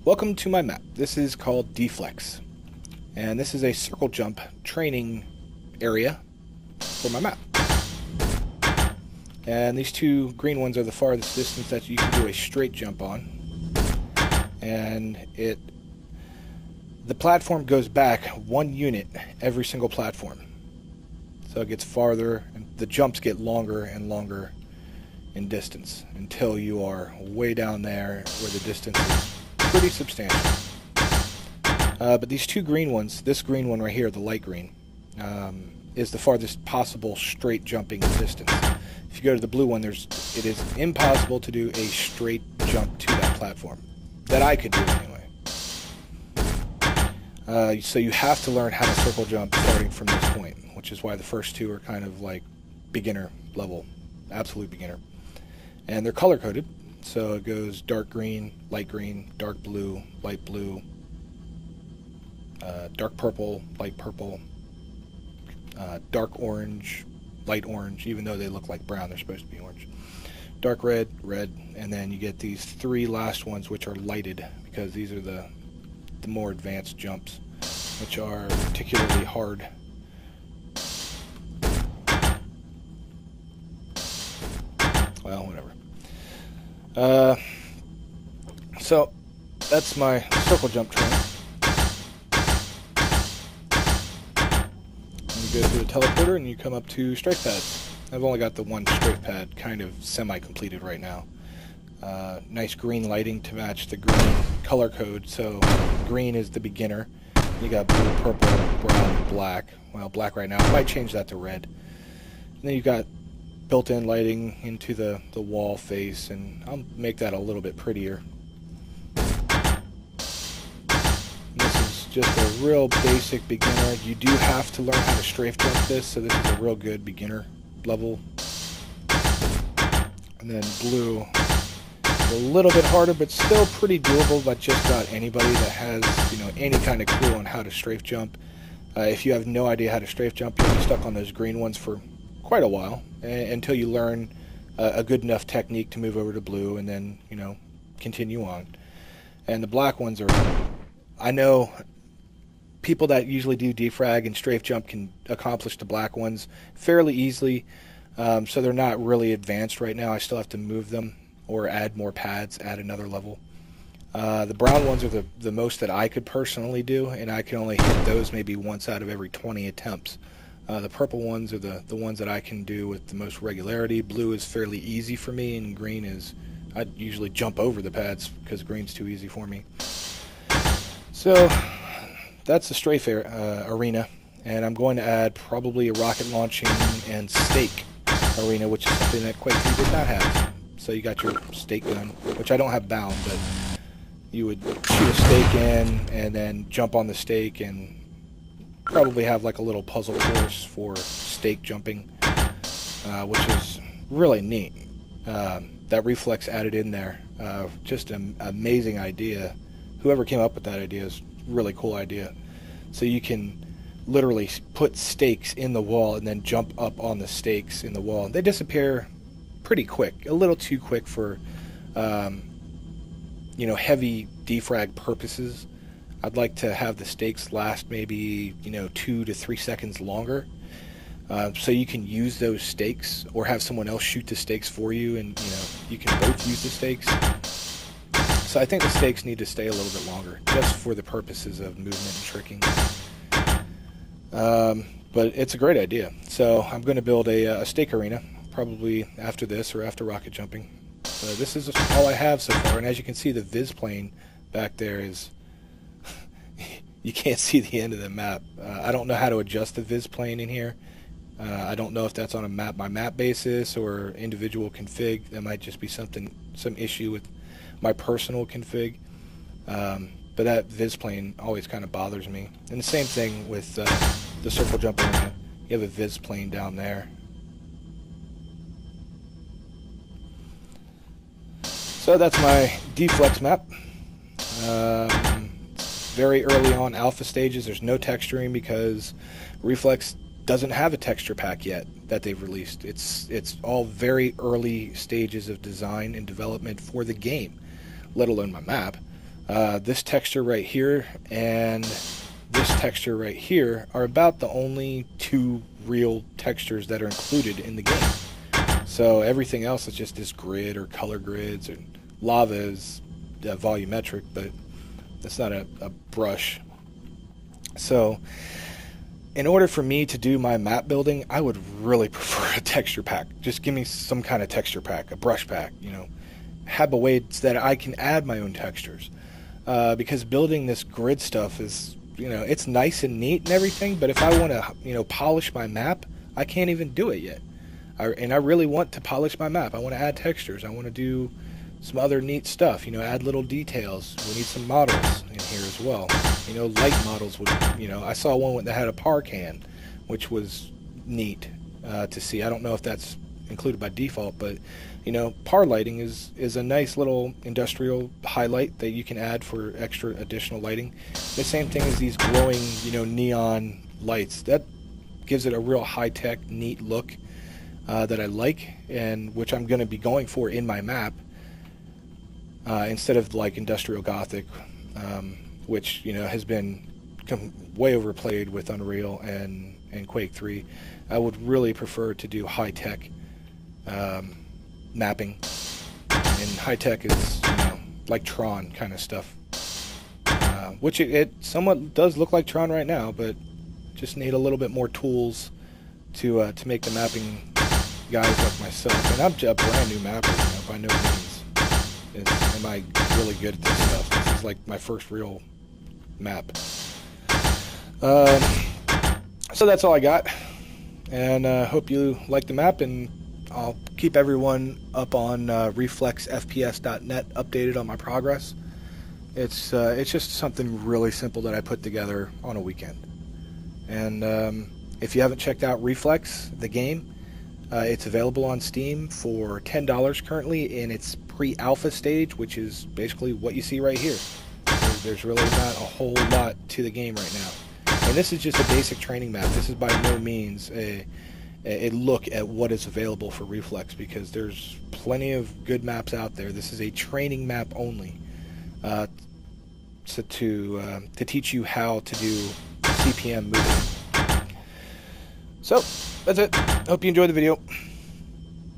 Welcome to my map. This is called Deflex, and this is a circle jump training area for my map. And these two green ones are the farthest distance that you can do a straight jump on. And the platform goes back 1 unit every single platform. So it gets farther, and the jumps get longer and longer in distance until you are way down there where the distance is pretty substantial. But these two green ones, this green one right here, the light green, is the farthest possible straight jumping distance. If you go to the blue one, it is impossible to do a straight jump to that platform. That I could do anyway. So you have to learn how to circle jump starting from this point, which is why the first two are kind of like beginner level, absolute beginner. And they're color coded. So it goes dark green, dark blue, light blue, dark purple, light purple, dark orange, light orange, even though they look like brown, they're supposed to be orange. Dark red, red, and then you get these three last ones which are lighted, because these are the more advanced jumps, which are particularly hard. Well, whatever. So that's my circle jump training. You go through the teleporter and you come up to strafe pads. I've only got the one strafe pad kind of semi-completed right now. Nice green lighting to match the green color code. So green is the beginner. You got blue, purple, brown, black. Well, black right now. I might change that to red. And then you've got built-in lighting into the wall face, and I'll make that a little bit prettier. And this is just a real basic beginner. You do have to learn how to strafe jump this, so this is a real good beginner level. And then blue, a little bit harder, but still pretty doable by just about anybody that has, any kind of clue on how to strafe jump. If you have no idea how to strafe jump, you'll be stuck on those green ones for quite a while, until you learn a good enough technique to move over to blue, and then continue on. And the black ones I know people that usually do defrag and strafe jump can accomplish the black ones fairly easily, so they're not really advanced right now. I still have to move them or add more pads, add another level. The brown ones are the most that I could personally do, and I can only hit those maybe once out of every 20 attempts. The purple ones are the ones that I can do with the most regularity. Blue is fairly easy for me, and green is, I usually jump over the pads because green's too easy for me. So that's the strafe arena, and I'm going to add probably a rocket launching and stake arena, which is something that Quake did not have. So you got your stake gun, which I don't have bound, but you would shoot a stake in and then jump on the stake, and probably have like a little puzzle course for stake jumping, which is really neat. That Reflex added in there, just an amazing idea. Whoever came up with that idea is a really cool idea. So you can literally put stakes in the wall and then jump up on the stakes in the wall. They disappear pretty quick, a little too quick for heavy defrag purposes. I'd like to have the stakes last maybe 2 to 3 seconds longer, so you can use those stakes, or have someone else shoot the stakes for you, and you can both use the stakes. So I think the stakes need to stay a little bit longer, just for the purposes of movement and tricking. But it's a great idea. So I'm going to build a stake arena, probably after this or after rocket jumping. This is all I have so far, and as you can see, the viz plane back there is you can't see the end of the map. I don't know how to adjust the viz plane in here. I don't know if that's on a map by map basis or individual config. That might just be some issue with my personal config. But that viz plane always kind of bothers me. And the same thing with the circle jump arena. You have a viz plane down there. So that's my Deflex map. Very early on alpha stages. There's no texturing because Reflex doesn't have a texture pack yet that they've released. It's all very early stages of design and development for the game, let alone my map. This texture right here and this texture right here are about the only two real textures that are included in the game. So everything else is just this grid or color grids, and lava is volumetric, but it's not a brush. So in order for me to do my map building, I would really prefer a texture pack. Just give me some kind of texture pack, a brush pack, you know. Have a way that I can add my own textures. Because building this grid stuff is, you know, it's nice and neat and everything, but if I want to, you know, polish my map, I can't even do it yet. And I really want to polish my map. I want to add textures. I want to do some other neat stuff, you know, add little details. We need some models in here as well. You know, light models would, you know, I saw one that had a par can, which was neat to see. I don't know if that's included by default, but, you know, par lighting is a nice little industrial highlight that you can add for extra additional lighting. The same thing as these glowing, you know, neon lights. That gives it a real high-tech, neat look that I like, and which I'm going to be going for in my map. Instead of like industrial gothic, which, you know, has been way overplayed with Unreal and Quake 3, I would really prefer to do high-tech mapping. And high-tech is, you know, like Tron kind of stuff, which it somewhat does look like Tron right now, but just need a little bit more tools to make the mapping guys like myself. And I'm a brand new mapper, you know, by no means am I really good at this stuff. This is like my first real map. So that's all I got, and hope you like the map, and I'll keep everyone up on reflexfps.net updated on my progress. It's just something really simple that I put together on a weekend. And if you haven't checked out Reflex, the game, it's available on Steam for $10 currently in its pre-alpha stage, which is basically what you see right here. There's really not a whole lot to the game right now. And this is just a basic training map. This is by no means a look at what is available for Reflex, because there's plenty of good maps out there. This is a training map only, to teach you how to do CPM movement. So, that's it. Hope you enjoyed the video.